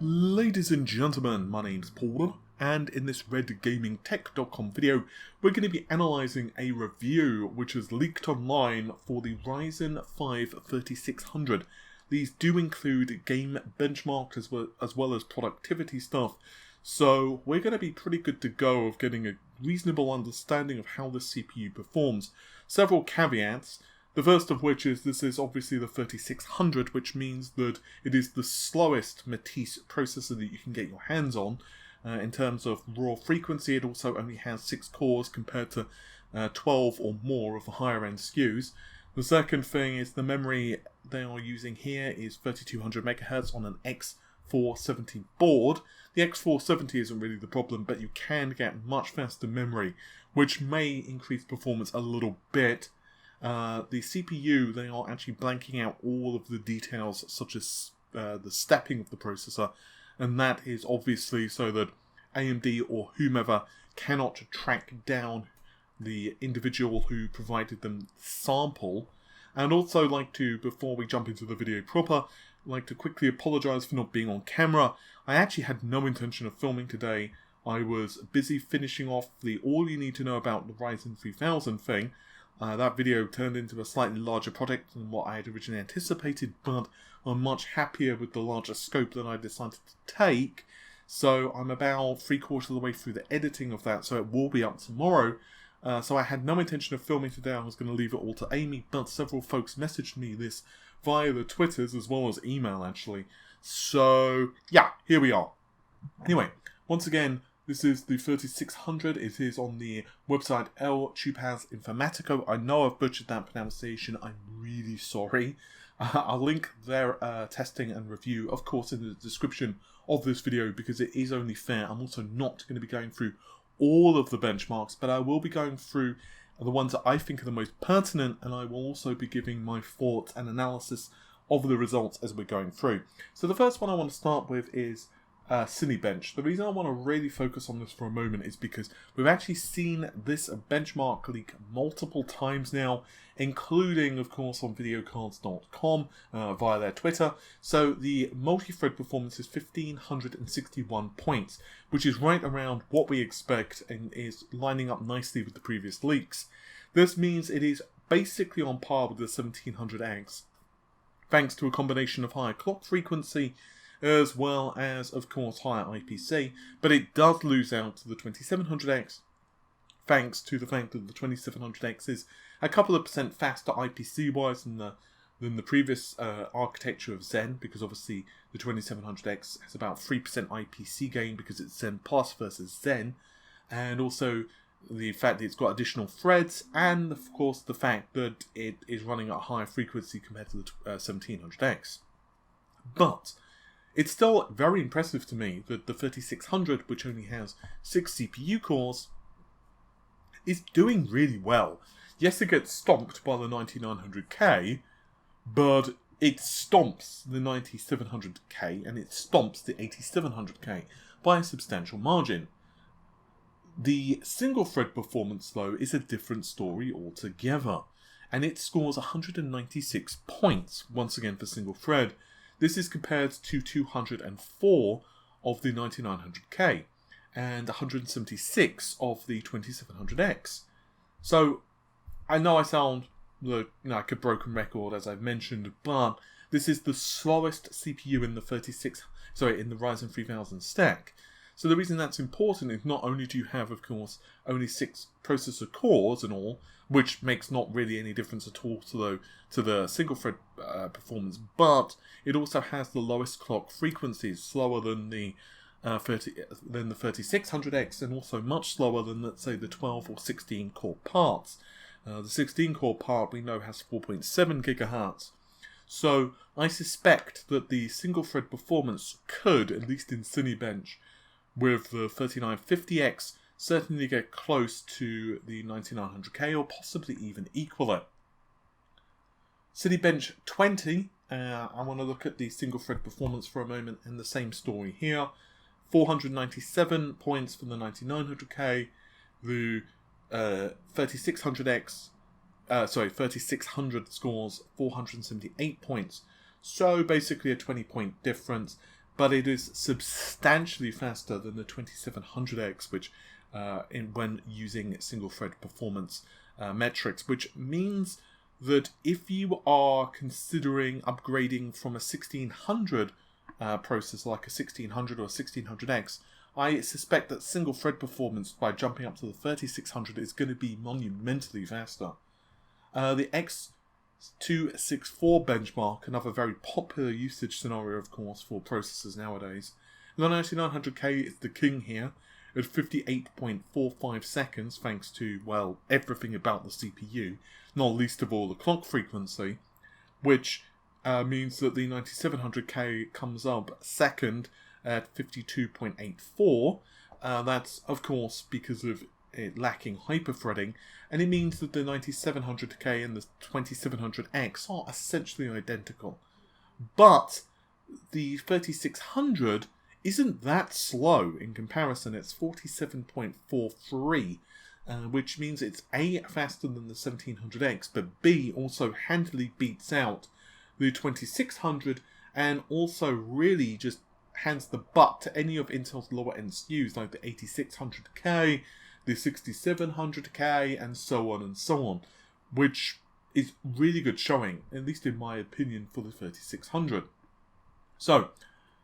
Ladies and gentlemen, my name's Paul, and in this redgamingtech.com video, we're going to be analysing a review which is leaked online for the Ryzen 5 3600. These do include game benchmarks as well as productivity stuff, so we're going to be pretty good to go of getting a reasonable understanding of how the CPU performs. Several caveats. The first of which is this is obviously the 3600, which means that it is the slowest Matisse processor that you can get your hands on. In terms of raw frequency, it also only has 6 cores compared to 12 or more of the higher end SKUs. The second thing is the memory they are using here is 3200 MHz on an X470 board. The X470 isn't really the problem, but you can get much faster memory, which may increase performance a little bit. The CPU, they are actually blanking out all of the details such as the stepping of the processor, and that is obviously so that AMD or whomever cannot track down the individual who provided them the sample. And also like to, before we jump into the video proper, like to quickly apologise for not being on camera. I actually had no intention of filming today. I was busy finishing off the all you need to know about the Ryzen 3000 thing. That video turned into a slightly larger project than what I had originally anticipated, but I'm much happier with the larger scope that I decided to take. So I'm about 3/4 of the way through the editing of that, so it will be up tomorrow. So I had no intention of filming today. I was going to leave it all to Amy, but several folks messaged me this via the Twitters as well as email actually. So yeah, here we are. Anyway, once again, this is the 3600. It is on the website El Chupaz Informatico. I know I've butchered that pronunciation. I'm really sorry. I'll link their testing and review, of course, in the description of this video because it is only fair. I'm also not going to be going through all of the benchmarks, but I will be going through the ones that I think are the most pertinent, and I will also be giving my thoughts and analysis of the results as we're going through. So the first one I want to start with is Cinebench. The reason I want to really focus on this for a moment is because we've actually seen this benchmark leak multiple times now, including, of course, on videocards.com via their Twitter. So the multi-thread performance is 1561 points, which is right around what we expect and is lining up nicely with the previous leaks. This means it is basically on par with the 1700X, thanks to a combination of higher clock frequency as well as, of course, higher IPC, but it does lose out to the 2700X, thanks to the fact that the 2700X is a couple of percent faster IPC-wise than the previous architecture of Zen, because obviously the 2700X has about 3% IPC gain because it's Zen Plus versus Zen, and also the fact that it's got additional threads, and of course the fact that it is running at a higher frequency compared to the 1700X. But it's still very impressive to me that the 3600, which only has 6 CPU cores, is doing really well. Yes, it gets stomped by the 9900K, but it stomps the 9700K and it stomps the 8700K by a substantial margin. The single thread performance, though, is a different story altogether, and it scores 196 points, once again for single thread. This is compared to 204 of the 9900K and 176 of the 2700X. So I know I sound like a broken record, as I've mentioned, but this is the slowest CPU in the Ryzen 3000 stack. So the reason that's important is not only do you have, of course, only 6 processor cores and all, which makes not really any difference at all to the single thread performance, but it also has the lowest clock frequencies, slower than the 3600X, and also much slower than, let's say, the 12 or 16 core parts. The 16 core part we know has 4.7 GHz. So I suspect that the single thread performance could, at least in Cinebench, with the 3950X, certainly get close to the 9900K or possibly even equal it. Cinebench 20, I want to look at the single thread performance for a moment, and the same story here. 497 points for the 9900K, the 3600 scores 478 points. So basically a 20-point difference. but it is substantially faster than the 2700X, which when using single-thread performance metrics, which means that if you are considering upgrading from a 1600 processor like a 1600 or 1600X, I suspect that single-thread performance by jumping up to the 3600 is going to be monumentally faster. The X264 benchmark, another very popular usage scenario, of course, for processors nowadays. The 9900K is the king here, at 58.45 seconds, thanks to, well, everything about the CPU, not least of all the clock frequency, which means that the 9700K comes up second at 52.84. That's, of course, because of it lacking hyperthreading, and it means that the 9700K and the 2700X are essentially identical. But the 3600 isn't that slow in comparison. It's 47.43, which means it's A, faster than the 1700X, but B, also handily beats out the 2600, and also really just hands the butt to any of Intel's lower end SKUs like the 8600K, the 6700K, and so on and so on, which is really good showing, at least in my opinion, for the 3600. So,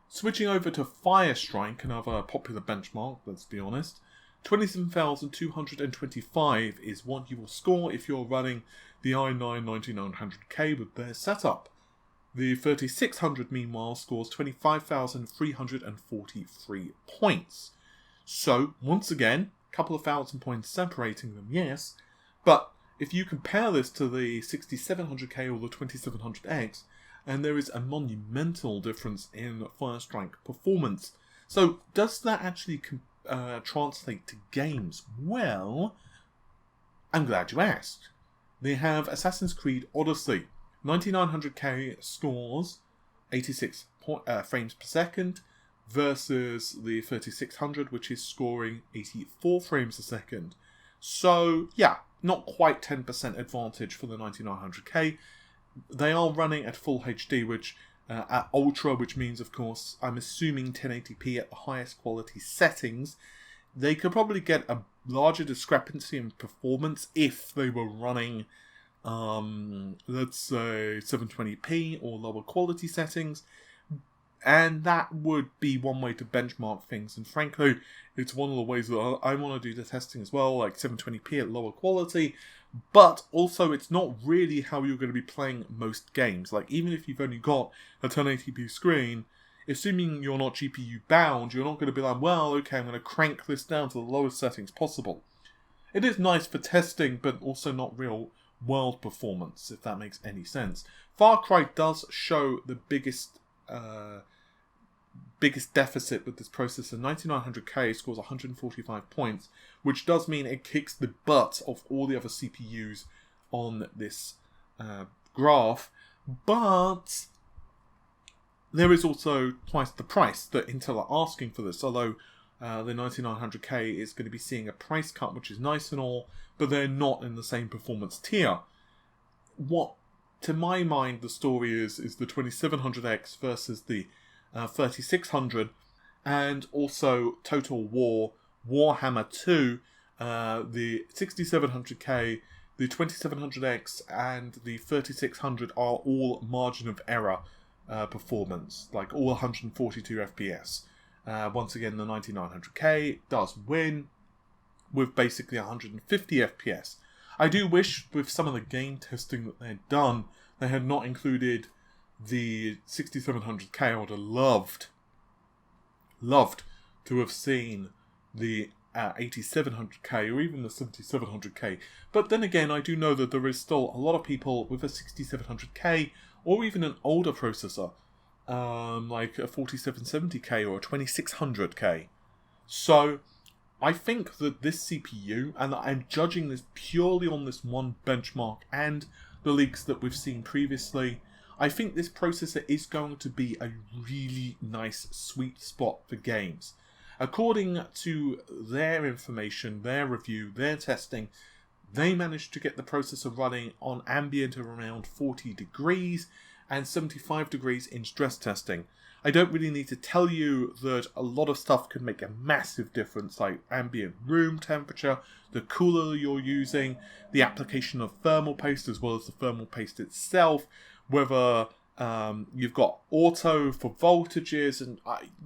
switching over to Firestrike, another popular benchmark, let's be honest, 27,225 is what you will score if you're running the i9-9900K with their setup. The 3600, meanwhile, scores 25,343 points. So, once again, a couple of thousand points separating them, yes, but if you compare this to the 6700K or the 2700X, and there is a monumental difference in Firestrike performance. So, does that actually translate to games? Well, I'm glad you asked. They have Assassin's Creed Odyssey. 9900K scores 86 frames per second versus the 3600, which is scoring 84 frames a second. So, yeah, not quite 10% advantage for the 9900K. They are running at full HD, which at Ultra, which means, of course, I'm assuming 1080p at the highest quality settings. They could probably get a larger discrepancy in performance if they were running, let's say, 720p or lower quality settings. And that would be one way to benchmark things. And frankly, it's one of the ways that I want to do the testing as well, like 720p at lower quality. But also, it's not really how you're going to be playing most games. Like, even if you've only got a 1080p screen, assuming you're not GPU bound, you're not going to be like, well, okay, I'm going to crank this down to the lowest settings possible. It is nice for testing, but also not real world performance, if that makes any sense. Far Cry does show the biggest deficit with this processor. 9900K scores 145 points, which does mean it kicks the butt of all the other CPUs on this graph, but there is also twice the price that Intel are asking for this, although the 9900K is going to be seeing a price cut, which is nice and all, but they're not in the same performance tier. What, to my mind, the story is the 2700X versus the 3600, and also Total War, Warhammer 2, the 6700K, the 2700X, and the 3600 are all margin of error performance, like all 142 FPS. Once again, the 9900K does win with basically 150 FPS. I do wish, with some of the game testing that they had done, they had not included the 6700K. I would have loved to have seen the 8700K or even the 7700K. But then again, I do know that there is still a lot of people with a 6700K or even an older processor, like a 4770K or a 2600K. So I think that this CPU, and I'm judging this purely on this one benchmark and the leaks that we've seen previously, I think this processor is going to be a really nice sweet spot for games. According to their information, their review, their testing, they managed to get the processor running on ambient of around 40 degrees, and 75 degrees in stress testing. I don't really need to tell you that a lot of stuff can make a massive difference, like ambient room temperature, the cooler you're using, the application of thermal paste as well as the thermal paste itself, whether you've got auto for voltages, and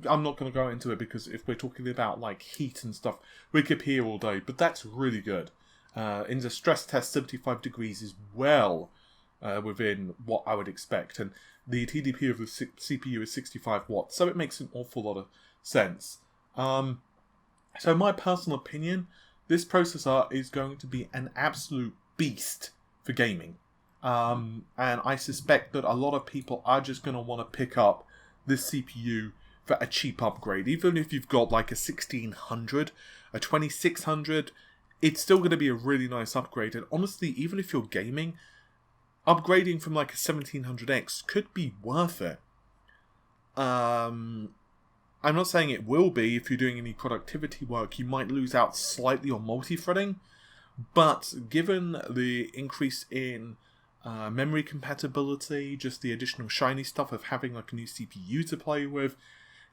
I'm not going to go into it because if we're talking about like heat and stuff, we could be here all day, but that's really good. In the stress test, 75 degrees is well within what I would expect, and the TDP of the CPU is 65 watts, so it makes an awful lot of sense. So my personal opinion, this processor is going to be an absolute beast for gaming. And I suspect that a lot of people are just going to want to pick up this CPU for a cheap upgrade. Even if you've got like a 1600, a 2600, it's still going to be a really nice upgrade. And honestly, even if you're gaming, upgrading from like a 1700X could be worth it. I'm not saying it will be. If you're doing any productivity work, you might lose out slightly on multi-threading. But given the increase in memory compatibility, just the additional shiny stuff of having like a new CPU to play with,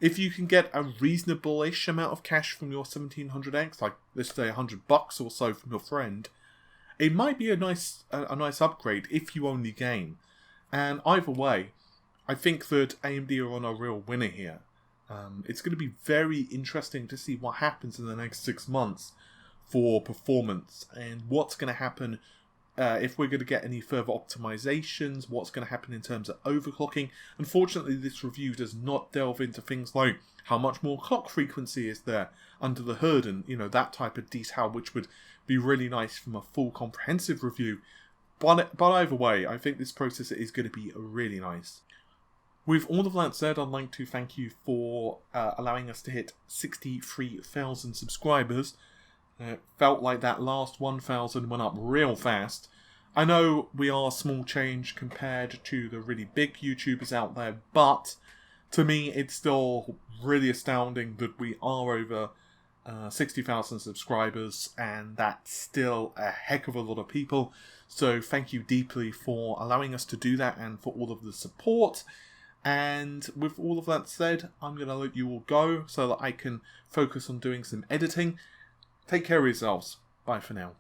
if you can get a reasonable-ish amount of cash from your 1700X, like let's say $100 or so from your friend, it might be a nice upgrade if you only game. And either way, I think that AMD are on a real winner here. It's going to be very interesting to see what happens in the next 6 months for performance, and what's going to happen if we're going to get any further optimizations, what's going to happen in terms of overclocking. Unfortunately, this review does not delve into things like how much more clock frequency is there under the hood, and that type of detail, which would be really nice from a full comprehensive review. But either way, I think this processor is going to be really nice. With all of that said, I'd like to thank you for allowing us to hit 63,000 subscribers. It felt like that last 1,000 went up real fast. I know we are small change compared to the really big YouTubers out there, but to me it's still really astounding that we are over 60,000 subscribers, and that's still a heck of a lot of people. So thank you deeply for allowing us to do that and for all of the support. And with all of that said, I'm going to let you all go so that I can focus on doing some editing. Take care of yourselves. Bye for now.